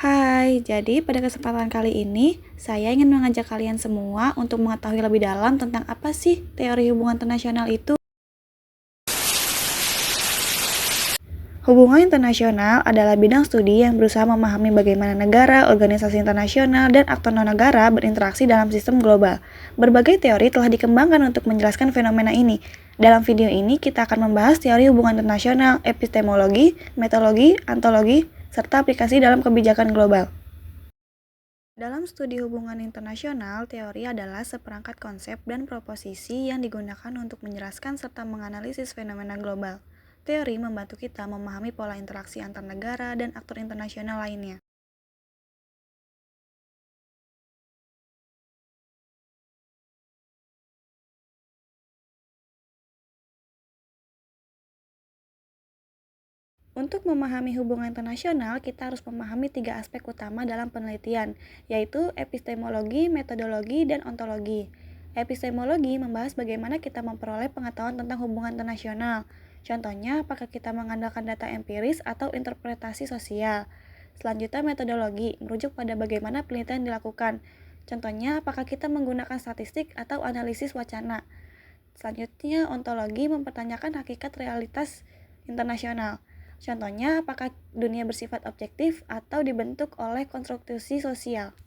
Hai, jadi pada kesempatan kali ini, saya ingin mengajak kalian semua untuk mengetahui lebih dalam tentang apa sih teori hubungan internasional itu. Hubungan internasional adalah bidang studi yang berusaha memahami bagaimana negara, organisasi internasional, dan aktor non-negara berinteraksi dalam sistem global. Berbagai teori telah dikembangkan untuk menjelaskan fenomena ini. Dalam video ini, kita akan membahas teori hubungan internasional, epistemologi, metodologi, ontologi, serta aplikasi dalam kebijakan global. Dalam studi hubungan internasional, teori adalah seperangkat konsep dan proposisi yang digunakan untuk menjelaskan serta menganalisis fenomena global. Teori membantu kita memahami pola interaksi antar negara dan aktor internasional lainnya. Untuk memahami hubungan internasional, kita harus memahami 3 aspek utama dalam penelitian, yaitu epistemologi, metodologi, dan ontologi. Epistemologi membahas bagaimana kita memperoleh pengetahuan tentang hubungan internasional. Contohnya, apakah kita mengandalkan data empiris atau interpretasi sosial. Selanjutnya, metodologi merujuk pada bagaimana penelitian dilakukan. Contohnya, apakah kita menggunakan statistik atau analisis wacana. Selanjutnya, ontologi mempertanyakan hakikat realitas internasional. Contohnya, apakah dunia bersifat objektif atau dibentuk oleh konstruksi sosial.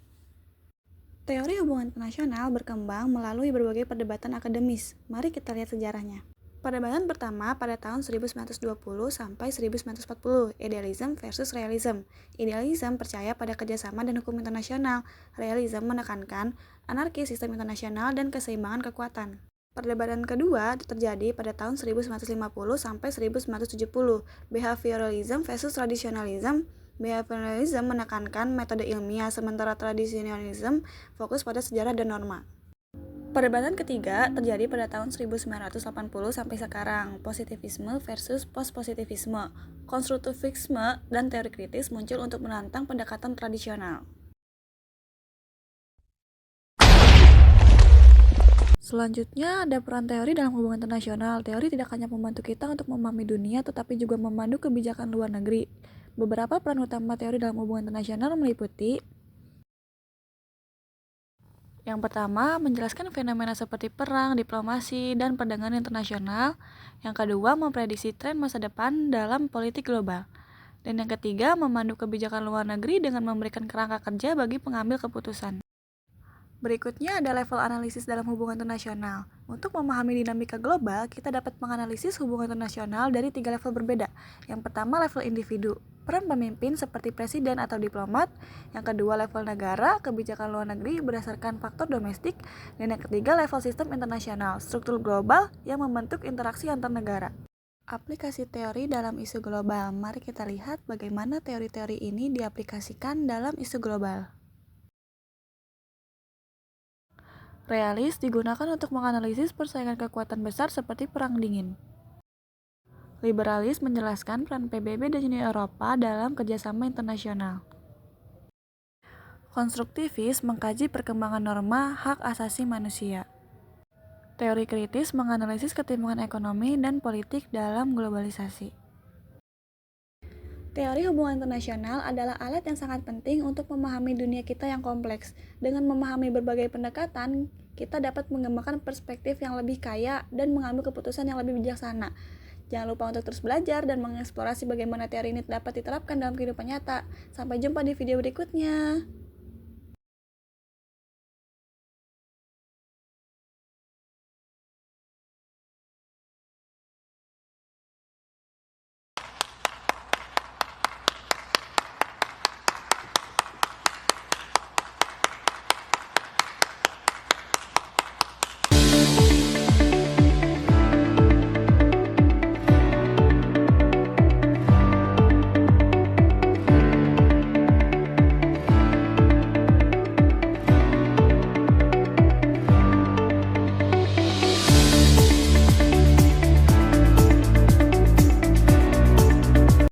Teori hubungan internasional berkembang melalui berbagai perdebatan akademis. Mari kita lihat sejarahnya. Perdebatan pertama pada tahun 1920 sampai 1940, idealisme versus realisme. Idealisme percaya pada kerjasama dan hukum internasional. Realisme menekankan anarki sistem internasional dan keseimbangan kekuatan. Perdebatan kedua terjadi pada tahun 1950 sampai 1970, behavioralism versus tradisionalism. Behavioralism menekankan metode ilmiah, sementara tradisionalism fokus pada sejarah dan norma. Perdebatan ketiga terjadi pada tahun 1980 sampai sekarang, positivisme versus postpositivisme. Konstruktivisme dan teori kritis muncul untuk menantang pendekatan tradisional. Selanjutnya ada peran teori dalam hubungan internasional. Teori tidak hanya membantu kita untuk memahami dunia, tetapi juga memandu kebijakan luar negeri. Beberapa peran utama teori dalam hubungan internasional meliputi: yang pertama, menjelaskan fenomena seperti perang, diplomasi, dan perdagangan internasional. Yang kedua, memprediksi tren masa depan dalam politik global. Dan yang ketiga, memandu kebijakan luar negeri dengan memberikan kerangka kerja bagi pengambil keputusan. Berikutnya ada level analisis dalam hubungan internasional. Untuk memahami dinamika global, kita dapat menganalisis hubungan internasional dari 3 level berbeda. Yang pertama, level individu, peran pemimpin seperti presiden atau diplomat. Yang kedua, level negara, kebijakan luar negeri berdasarkan faktor domestik. Dan yang ketiga, level sistem internasional, struktur global yang membentuk interaksi antar negara. Aplikasi teori dalam isu global. Mari kita lihat bagaimana teori-teori ini diaplikasikan dalam isu global. Realis digunakan untuk menganalisis persaingan kekuatan besar seperti Perang Dingin. Liberalis menjelaskan peran PBB dan Uni Eropa dalam kerjasama internasional. Konstruktivis mengkaji perkembangan norma hak asasi manusia. Teori kritis menganalisis ketimpangan ekonomi dan politik dalam globalisasi. Teori hubungan internasional adalah alat yang sangat penting untuk memahami dunia kita yang kompleks. Dengan memahami berbagai pendekatan, kita dapat mengembangkan perspektif yang lebih kaya dan mengambil keputusan yang lebih bijaksana. Jangan lupa untuk terus belajar dan mengeksplorasi bagaimana teori ini dapat diterapkan dalam kehidupan nyata. Sampai jumpa di video berikutnya.